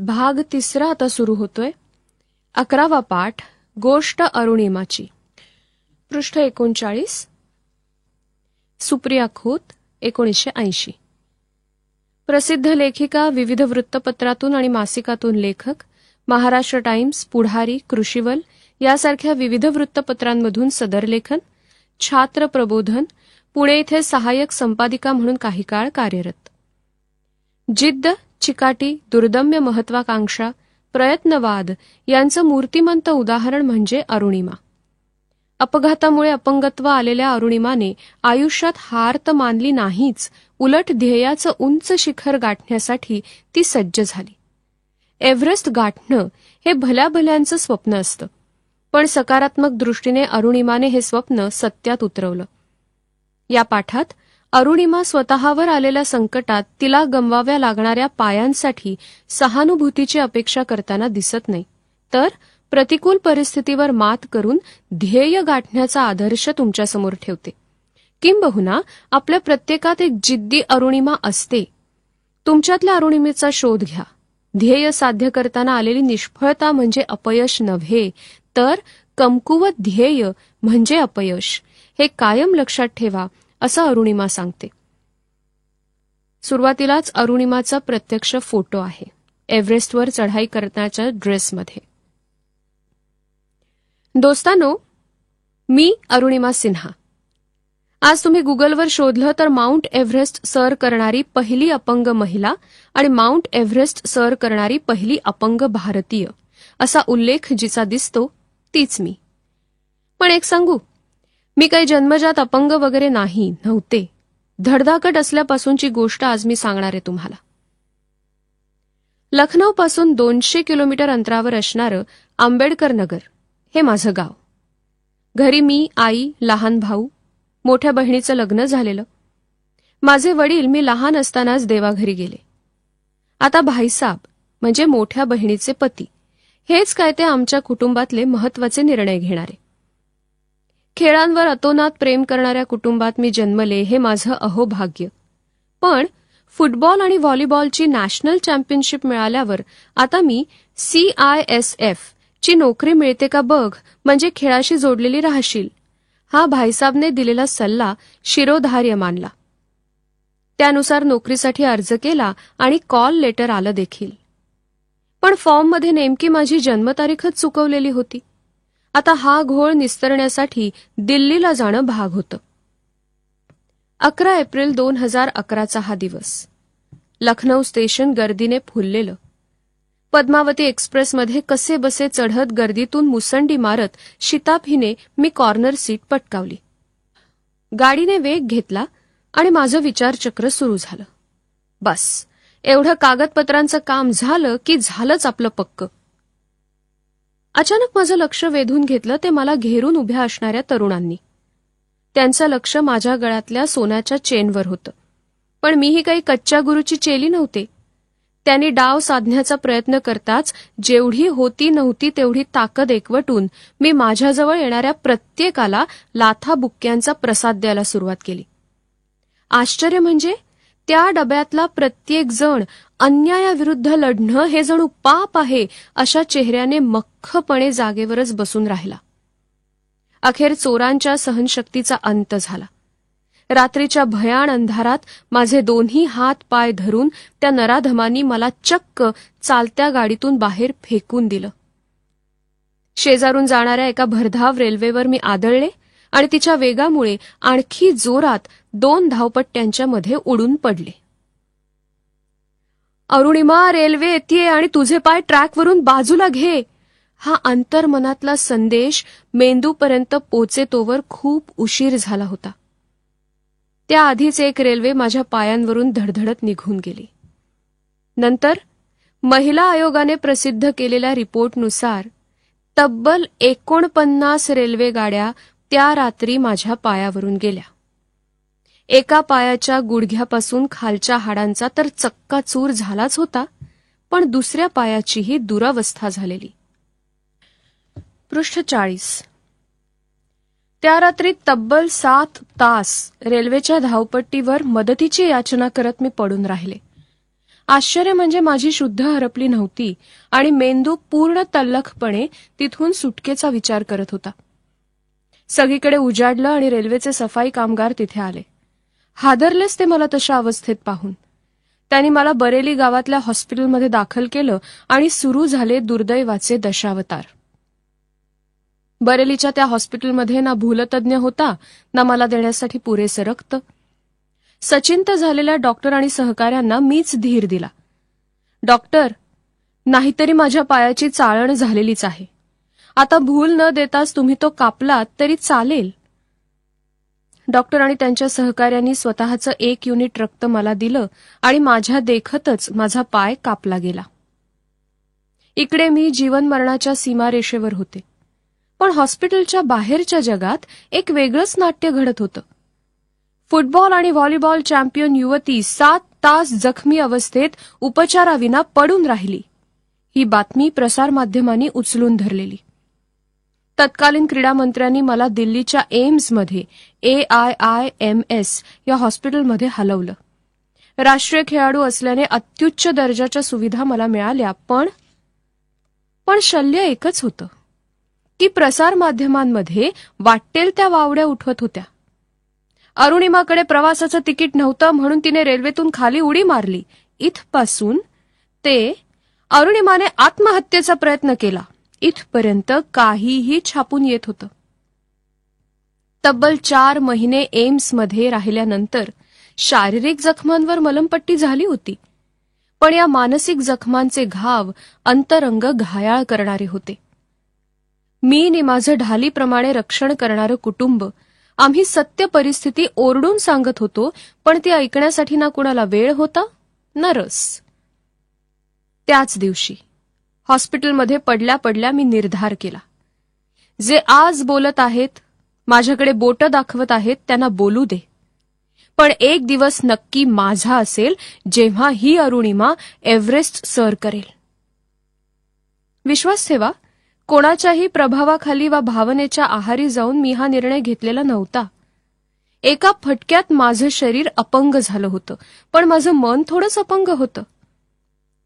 भाग 3 आता सुरू होतोय. 11वा पाठ, गोष्ट अरुणिमाची. पृष्ठ 39. सुप्रिया खोत, 1980. प्रसिद्ध लेखिका, विविध वृत्तपत्रातून आणि मासिकातून लेखक, महाराष्ट्र टाइम्स, पुढारी, कृषीवल यासारख्या विविध वृत्तपत्रांमधून सदरलेखन, छात्र प्रबोधन, पुणे इथे सहाय्यक संपादिका म्हणून काही काळ कार्यरत. जिद्द, चिकाटी, दुर्दम्य महत्वाकांक्षा, प्रयत्नवाद यांचं मूर्तिमंत उदाहरण म्हणजे अरुणिमा. अपघातामुळे अपंगत्व आलेल्या अरुणिमाने आयुष्यात हार तर मानली नाहीच, उलट ध्येयाचं उंच शिखर गाठण्यासाठी ती सज्ज झाली. एव्हरेस्ट गाठणं हे भल्याभल्यांचं स्वप्न असतं, पण सकारात्मक दृष्टीने अरुणिमाने हे स्वप्न सत्यात उतरवलं. या पाठात अरुणिमा स्वतःवर आलेल्या संकटात तिला गमवाव्या लागणाऱ्या पायांसाठी सहानुभूतीची अपेक्षा करताना दिसत नाही, तर प्रतिकूल परिस्थितीवर मात करून ध्येय गाठण्याचा आदर्श तुमच्यासमोर ठेवते. किंबहुना आपल्या प्रत्येकात एक जिद्दी अरुणिमा असते. तुमच्यातल्या अरुणिमेचा शोध घ्या. ध्येय साध्य करताना आलेली निष्फळता म्हणजे अपयश नव्हे, तर कमकुवत ध्येय म्हणजे अपयश. हे कायम लक्षात ठेवा, असं अरुणिमा सांगते. सुरुवातीलाच अरुणिमाचा प्रत्यक्ष फोटो आहे, एव्हरेस्टवर चढाई करण्याच्या ड्रेसमध्ये. दोस्तांनो, मी अरुणिमा सिन्हा. आज तुम्ही गुगलवर शोधलं तर माउंट एव्हरेस्ट सर करणारी पहिली अपंग महिला आणि माउंट एव्हरेस्ट सर करणारी पहिली अपंग भारतीय असा उल्लेख जिचा दिसतो तीच मी. पण एक सांगू, मी काही जन्मजात अपंग वगैरे नव्हते. धडधाकट असल्यापासूनची गोष्ट आज मी सांगणार आहे तुम्हाला. लखनौपासून 200 किलोमीटर अंतरावर असणारं आंबेडकर नगर हे माझं गाव. घरी मी, आई, लहान भाऊ, मोठ्या बहिणीचं लग्न झालेलं. माझे वडील मी लहान असतानाच देवाघरी गेले. आता भाईसाब म्हणजे मोठ्या बहिणीचे पती हेच काय ते आमच्या कुटुंबातले महत्वाचे निर्णय घेणारे. खेळांवर अतोनात प्रेम करणाऱ्या कुटुंबात मी जन्मले हे माझं अहोभाग्य. पण फुटबॉल आणि व्हॉलीबॉलची नॅशनल चॅम्पियनशिप मिळाल्यावर आता मी CISF ची नोकरी मिळते का बघ, म्हणजे खेळाशी जोडलेली राहशील, हा भाईसाबने दिलेला सल्ला शिरोधार्य मानला. त्यानुसार नोकरीसाठी अर्ज केला आणि कॉल लेटर आलं देखील. पण फॉर्ममध्ये नेमकी माझी जन्मतारीखच चुकवलेली होती. आता हा घोळ निस्तरण्यासाठी दिल्लीला जाणं भाग होतं. 11 एप्रिल 2011चा हा दिवस. लखनौ स्टेशन गर्दीने फुललेलं. पद्मावती एक्सप्रेसमध्ये कसे बसे चढत गर्दीतून मुसंडी मारत शिताफीने मी कॉर्नर सीट पटकावली. गाडीने वेग घेतला आणि माझं विचारचक्र सुरू झालं. बस, एवढं कागदपत्रांचं काम झालं की झालंच आपलं पक्क. अचानक माझं लक्ष वेधून घेतलं ते मला घेरून उभ्या असणाऱ्या तरुणांनी. त्यांचं लक्ष माझ्या गळ्यातल्या सोन्याच्या चेनवर होतं. पण मीही काही कच्च्या गुरूची चेली नव्हते. त्यांनी डाव साधण्याचा प्रयत्न करताच जेवढी होती नव्हती तेवढी ताकद एकवटून मी माझ्याजवळ येणाऱ्या प्रत्येकाला लाथाबुक्क्यांचा प्रसाद द्यायला सुरुवात केली. आश्चर्य म्हणजे त्या डब्यातला प्रत्येक जण अन्यायाविरुद्ध लढणं हे जणू पाप आहे अशा चेहऱ्याने मख्खपणे जागेवरच बसून राहिला. अखेर चोरांच्या सहनशक्तीचा अंत झाला. रात्रीच्या भयाण अंधारात माझे दोन्ही हात पाय धरून त्या नराधमांनी मला चक्क चालत्या गाडीतून बाहेर फेकून दिलं. शेजारून जाणाऱ्या एका भरधाव रेल्वेवर मी आदळले आणि तिच्या वेगामुळे आणखी जोरात 2 धावपट्ट्यांच्या मध्ये उडून पडले. अरुणिमा, रेल्वे येतेय आणि तुझे पाय ट्रॅकवरून बाजूला घे, हा अंतर्मनातला संदेश मेंदूपर्यंत पोचेतोवर खूप उशीर झाला होता. त्याआधीच एक रेल्वे माझ्या पायांवरून धडधडत निघून गेली. नंतर महिला आयोगाने प्रसिद्ध केलेल्या रिपोर्टनुसार तब्बल 49 रेल्वेगाड्या त्या रात्री माझ्या पायावरून गेल्या. एका पायाच्या गुडघ्यापासून खालच्या हाडांचा तर चक्काचूर झालाच होता, पण दुसऱ्या पायाचीही दुरावस्था झालेली. पृष्ठ 40. त्या रात्री तब्बल 7 तास रेल्वेच्या धावपट्टीवर मदतीची याचना करत मी पडून राहिले. आश्चर्य म्हणजे माझी शुद्ध हरपली नव्हती आणि मेंदू पूर्ण तल्लखपणे तिथून सुटकेचा विचार करत होता. सगळीकडे उजाडलं आणि रेल्वेचे सफाई कामगार तिथे आले. हादरलेच ते मला तशा अवस्थेत पाहून. त्यांनी मला बरेली गावातल्या हॉस्पिटलमध्ये दाखल केलं आणि सुरू झाले दुर्दैवाचे दशावतार. बरेलीच्या त्या हॉस्पिटलमध्ये ना भूलतज्ञ होता, ना मला देण्यासाठी पुरेसं रक्त. सचिंत झालेल्या डॉक्टर आणि सहकाऱ्यांना मीच धीर दिला. डॉक्टर, नाहीतरी माझ्या पायाची चाळण झालेलीच आहे. आता भूल न देताच तुम्ही तो कापलात तरी चालेल. डॉक्टर आणि त्यांच्या सहकाऱ्यांनी स्वतःचं 1 युनिट रक्त मला दिलं आणि माझ्या देखतच माझा पाय कापला गेला. इकडे मी जीवन मरणाच्या सीमारेषेवर होते. पण हॉस्पिटलच्या बाहेरच्या जगात एक वेगळंच नाट्य घडत होतं. फुटबॉल आणि व्हॉलीबॉल चॅम्पियन युवती 7 तास जखमी अवस्थेत उपचाराविना पडून राहिली. ही बातमी प्रसारमाध्यमांनी उचलून धरलेली. तत्कालीन क्रीडा मंत्र्यांनी मला दिल्लीच्या एम्समध्ये AIIMS या हॉस्पिटलमध्ये हलवलं. राष्ट्रीय खेळाडू असल्याने अत्युच्च दर्जाच्या सुविधा मला मिळाल्या, पण शल्य एकच होतं की प्रसारमाध्यमांमध्ये वाटेल त्या वावड्या उठवत होत्या. अरुणिमाकडे प्रवासाचं तिकीट नव्हतं म्हणून तिने रेल्वेतून खाली उडी मारली, इथपासून ते अरुणिमाने आत्महत्येचा प्रयत्न केला इथपर्यंत काहीही छापून येत होतं. तब्बल 4 महिने एम्समध्ये राहिल्यानंतर शारीरिक जखमांवर मलमपट्टी झाली होती, पण या मानसिक जखमांचे घाव अंतरंग घायाळ करणारे होते. मी आणि माझं ढालीप्रमाणे रक्षण करणारं कुटुंब आम्ही सत्य परिस्थिती ओरडून सांगत होतो, पण ती ऐकण्यासाठी ना कुणाला वेळ होता ना रस. त्याच दिवशी हॉस्पिटलमध्ये पडल्या पडल्या मी निर्धार केला, जे आज बोलत आहेत, माझ्याकडे बोटं दाखवत आहेत, त्यांना बोलू दे. पण एक दिवस नक्की माझा असेल जेव्हा ही अरुणिमा एव्हरेस्ट सर करेल. विश्वास ठेवा, कोणाच्याही प्रभावाखाली वा भावनेच्या आहारी जाऊन मी हा निर्णय घेतलेला नव्हता. एका फटक्यात माझं शरीर अपंग झालं होतं, पण माझं मन थोडंच अपंग होतं.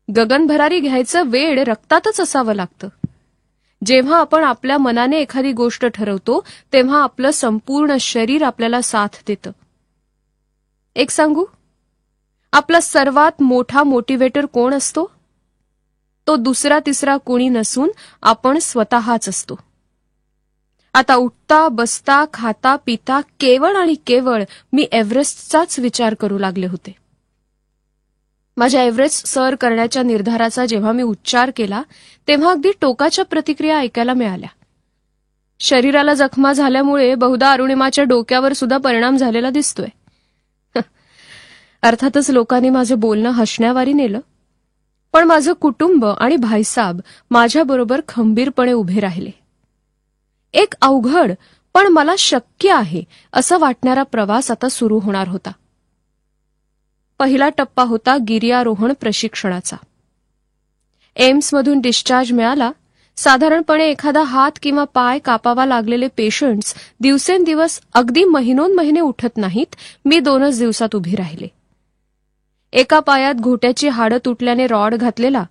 गगनभरारी घ्यायचं वेड रक्तातच असावं लागतं. जेव्हा आपण आपल्या मनाने एखादी गोष्ट ठरवतो तेव्हा आपलं संपूर्ण शरीर आपल्याला साथ देतं. एक सांगू, आपला सर्वात मोठा मोटिवेटर कोण असतो? तो दुसरा तिसरा कोणी नसून आपण स्वतःच असतो. आता उठता बसता खाता पिता केवळ आणि केवळ मी एव्हरेस्टचाच विचार करू लागले होते. माझ्या एव्हरेस्ट सर करण्याच्या निर्धाराचा जेव्हा मी उच्चार केला तेव्हा अगदी टोकाच्या प्रतिक्रिया ऐकायला मिळाल्या. शरीराला जखमा झाल्यामुळे बहुधा अरुणिमाच्या डोक्यावर सुद्धा परिणाम झालेला दिसतोय. अर्थातच लोकांनी माझं बोलणं हसण्यावारी नेलं, पण माझं कुटुंब आणि भाईसाब माझ्याबरोबर खंबीरपणे उभे राहिले. एक अवघड पण मला शक्य आहे असं वाटणारा प्रवास आता सुरू होणार होता. पहिला टप्पा होता गिर्यारोहण प्रशिक्षणाचा. एम्समधून डिस्चार्ज मिळाला. साधारणपणे एखादा हात किंवा पाय कापावा लागलेले पेशंट्स दिवसेंदिवस अगदी महिनोन्महिने उठत नाहीत. मी 2च दिवसात उभी राहिले. एका पायात घोट्याची हाडं तुटल्याने रॉड घातलेला,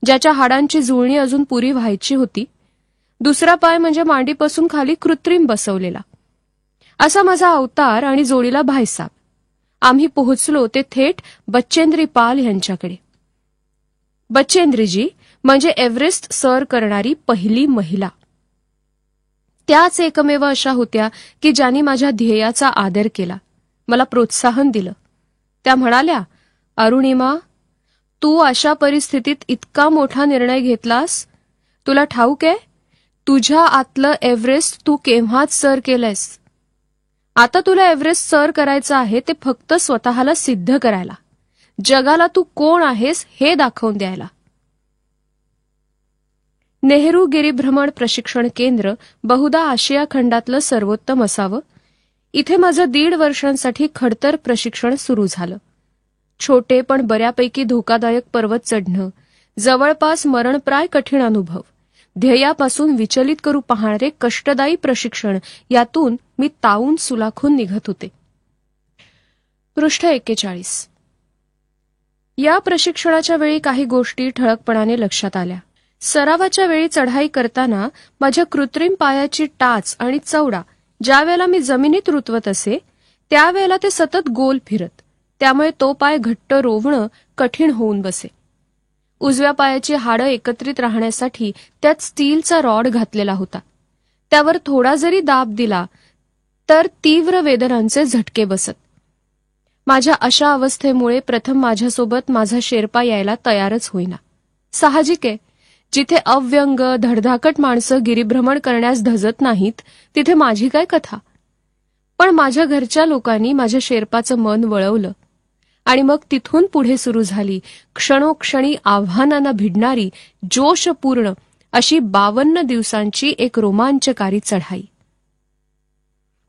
ज्याच्या हाडांची जुळणी अजून पुरी व्हायची होती. दुसरा पाय म्हणजे मांडीपासून खाली कृत्रिम बसवलेला. असा माझा अवतार आणि जोडीला भाईसाब. आम्ही पोहोचलो ते थेट बच्चेंद्री पाल यांच्याकडे. बच्चेंद्रीजी म्हणजे एव्हरेस्ट सर करणारी पहिली महिला. त्याच एकमेव अशा होत्या की ज्यांनी माझ्या ध्येयाचा आदर केला, मला प्रोत्साहन दिलं. त्या म्हणाल्या, अरुणिमा, तू अशा परिस्थितीत इतका मोठा निर्णय घेतलास. तुला ठाऊक आहे, तुझ्या आतलं एव्हरेस्ट तू केव्हाच सर केलंयस. आता तुला एव्हरेस्ट सर करायचं आहे ते फक्त स्वतःला सिद्ध करायला, जगाला तू कोण आहेस हे दाखवून द्यायला. नेहरू गिरिभ्रमण प्रशिक्षण केंद्र बहुधा आशिया खंडातलं सर्वोत्तम असावं. इथे माझं 1.5 वर्षांसाठी खडतर प्रशिक्षण सुरू झालं. छोटे पण बऱ्यापैकी धोकादायक पर्वत चढणं, जवळपास मरणप्राय कठीण अनुभव, ध्येयापासून विचलित करू पाहणारे कष्टदायी प्रशिक्षण, यातून मी तावून सुलाखून निघत होते. पृष्ठ 41. या प्रशिक्षणाच्या वेळी काही गोष्टी ठळकपणाने लक्षात आल्या. सरावाच्या वेळी चढाई करताना माझ्या कृत्रिम पायाची टाच आणि चवडा ज्या वेळेला मी जमिनीत रुतवत असे त्यावेळेला ते सतत गोल फिरत, त्यामुळे तो पाय घट्ट रोवणं कठीण होऊन बसे. उजव्या पायाची हाडं एकत्रित राहण्यासाठी त्यात स्टीलचा रॉड घातलेला होता. त्यावर थोडा जरी दाब दिला तर तीव्र वेदनांचे झटके बसत. माझ्या अशा अवस्थेमुळे प्रथम माझ्यासोबत माझा शेर्पा यायला तयारच होईना. साहजिक आहे, जिथे अव्यंग धडधाकट माणसं गिरीभ्रमण करण्यास धजत नाहीत तिथे माझी काय कथा. पण माझ्या घरच्या लोकांनी माझ्या शेर्पाचं मन वळवलं आणि मग तिथून पुढे सुरू झाली क्षणोक्षणी आव्हानांना भिडणारी जोशपूर्ण अशी 52 दिवसांची एक रोमांचकारी चढाई.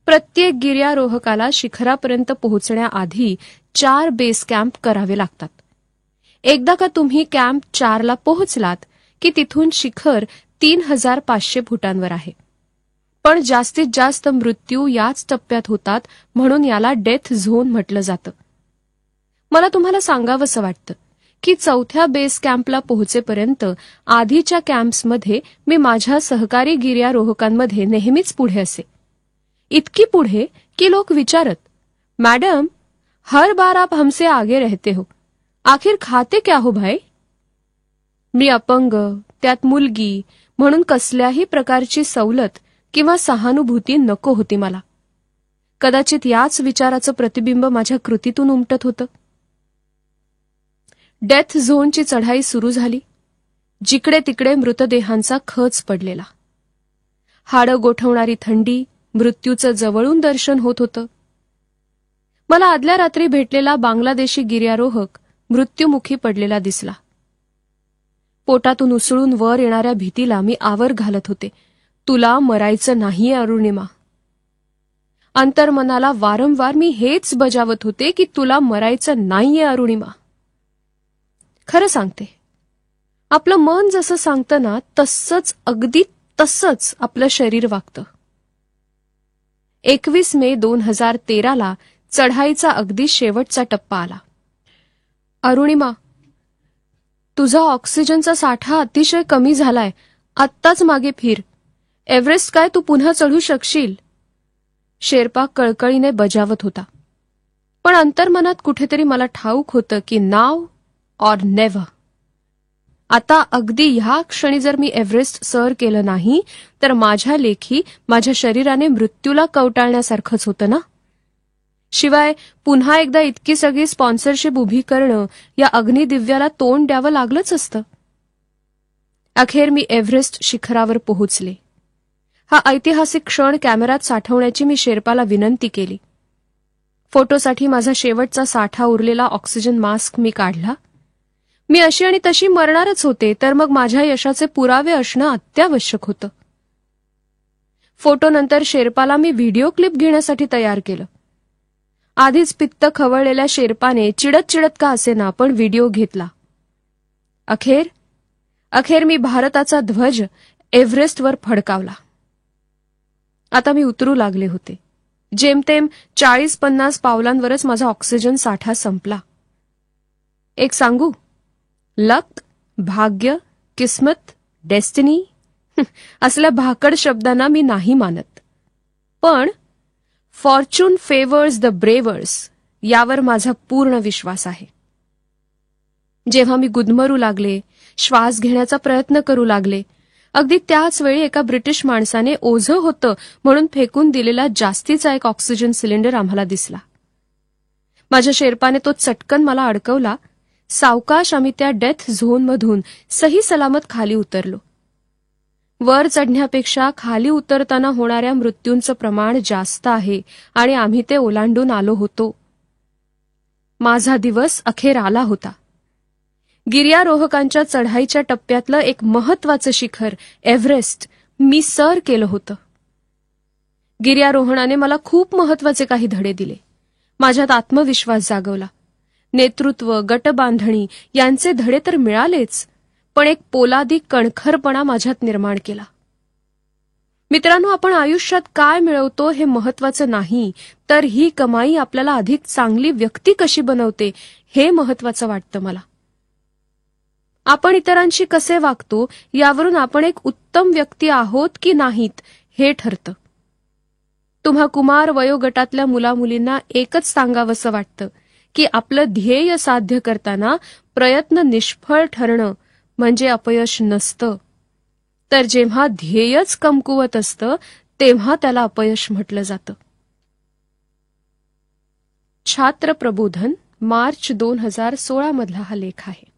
प्रत्येक गिर्यारोहकाला शिखरापर्यंत पोहोचण्याआधी 4 बेस कॅम्प करावे लागतात. एकदा का तुम्ही कॅम्प 4ला पोहोचलात की तिथून शिखर 3500 फुटांवर आहे. पण जास्तीत जास्त मृत्यू याच टप्प्यात होतात म्हणून याला डेथ झोन म्हटलं जातं. मला तुम्हाला सांगावंसं वाटतं की 4थ्या बेस कॅम्पला पोहोचेपर्यंत आधीच्या कॅम्प्समध्ये मी माझ्या सहकारी गिर्यारोहकांमध्ये नेहमीच पुढे असे. इतकी पुढे की लोक विचारत, मॅडम हर बार आप हमसे आगे रहते हो, आखिर खाते क्या हो भाई. मी अपंग, त्यात मुलगी म्हणून कसल्याही प्रकारची सवलत किंवा सहानुभूती नको होती मला. कदाचित याच विचाराचं प्रतिबिंब माझ्या कृतीतून उमटत होतं. डेथ झोनची चढाई सुरू झाली. जिकडे तिकडे मृतदेहांचा खच पडलेला. हाडं गोठवणारी थंडी, मृत्यूचं जवळून दर्शन होत होतं. मला आदल्या रात्री भेटलेला बांगलादेशी गिर्यारोहक मृत्युमुखी पडलेला दिसला. पोटातून उसळून वर येणाऱ्या भीतीला मी आवर घालत होते. तुला मरायचं नाहीये अरुणिमा. अंतर्मनाला वारंवार मी हेच बजावत होते की तुला मरायचं नाहीये अरुणिमा. खरं सांगते, आपलं मन जसं सांगतं ना तसंच अगदी तसंच आपलं शरीर वागतं. 21 मे 2013ला चढाईचा अगदी शेवटचा टप्पा आला. अरुणिमा, तुझा ऑक्सिजनचा साठा अतिशय कमी झालाय. आत्ताच मागे फिर. एव्हरेस्ट काय तू पुन्हा चढू शकशील. शेर्पा कळकळीने बजावत होता. पण अंतर्मनात कुठेतरी मला ठाऊक होतं की नाव ऑर नेव्हर. आता अगदी ह्या क्षणी जर मी एव्हरेस्ट सर केलं नाही तर माझ्या लेखी माझ्या शरीराने मृत्यूला कवटाळण्यासारखंच होतं ना. शिवाय पुन्हा एकदा इतकी सगळी स्पॉन्सरशिप उभी करणं या अग्निदिव्याला तोंड द्यावं लागलंच असतं. अखेर मी एव्हरेस्ट शिखरावर पोहोचले. हा ऐतिहासिक क्षण कॅमेऱ्यात साठवण्याची मी शेर्पाला विनंती केली. फोटोसाठी माझा शेवटचा साठा उरलेला ऑक्सिजन मास्क मी काढला. मी अशी आणि तशी मरणारच होते, तर मग माझ्या यशाचे पुरावे असणं अत्यावश्यक होतं. फोटोनंतर शेर्पाला मी व्हिडिओ क्लिप घेण्यासाठी तयार केलं. आधीच पित्त खवळलेल्या शेर्पाने चिडत चिडत का असेना पण व्हिडिओ घेतला. अखेर मी भारताचा ध्वज एव्हरेस्टवर फडकावला. आता मी उतरू लागले होते. जेमतेम 40-50 पावलांवरच माझा ऑक्सिजन साठा संपला. एक सांगू, लक, भाग्य, किस्मत, डेस्टिनी असल्या भाकड शब्दांना मी नाही मानत. पण फॉर्च्यून फेवर्स द ब्रेवर्स यावर माझा पूर्ण विश्वास आहे. जेव्हा मी गुदमरू लागले, श्वास घेण्याचा प्रयत्न करू लागले, अगदी त्याच वेळी एका ब्रिटिश माणसाने ओझं होतं म्हणून फेकून दिलेला जास्तीचा एक ऑक्सिजन सिलेंडर आम्हाला दिसला. माझ्या शेर्पाने तो चटकन मला अडकवला. सावकाश आम्ही त्या डेथ झोनमधून सही सलामत खाली उतरलो. वर चढण्यापेक्षा खाली उतरताना होणाऱ्या मृत्यूंचं प्रमाण जास्त आहे आणि आम्ही ते ओलांडून आलो होतो. माझा दिवस अखेर आला होता. गिर्यारोहकांच्या चढाईच्या टप्प्यातलं एक महत्वाचं शिखर एव्हरेस्ट मी सर केलं होतं. गिर्यारोहणाने मला खूप महत्वाचे काही धडे दिले. माझ्यात आत्मविश्वास जागवला. नेतृत्व, गटबांधणी यांचे धडे तर मिळालेच, पण एक पोलादी कणखरपणा माझ्यात निर्माण केला. मित्रांनो, आपण आयुष्यात काय मिळवतो हे महत्वाचं नाही, तर ही कमाई आपल्याला अधिक चांगली व्यक्ती कशी बनवते हे महत्वाचं वाटतं मला. आपण इतरांशी कसे वागतो यावरून आपण एक उत्तम व्यक्ती आहोत की नाहीत हे ठरतं. तुम्हा कुमार वयोगटातल्या मुलामुलींना एकच सांगावंसं वाटतं की आपलं ध्येय साध्य करताना प्रयत्न निष्फळ ठरणं म्हणजे अपयश नसतं, तर जेव्हा ध्येयच कमकुवत असतं तेव्हा त्याला अपयश म्हटलं जातं. छात्र प्रबोधन, मार्च 2016 मधला हा लेख आहे.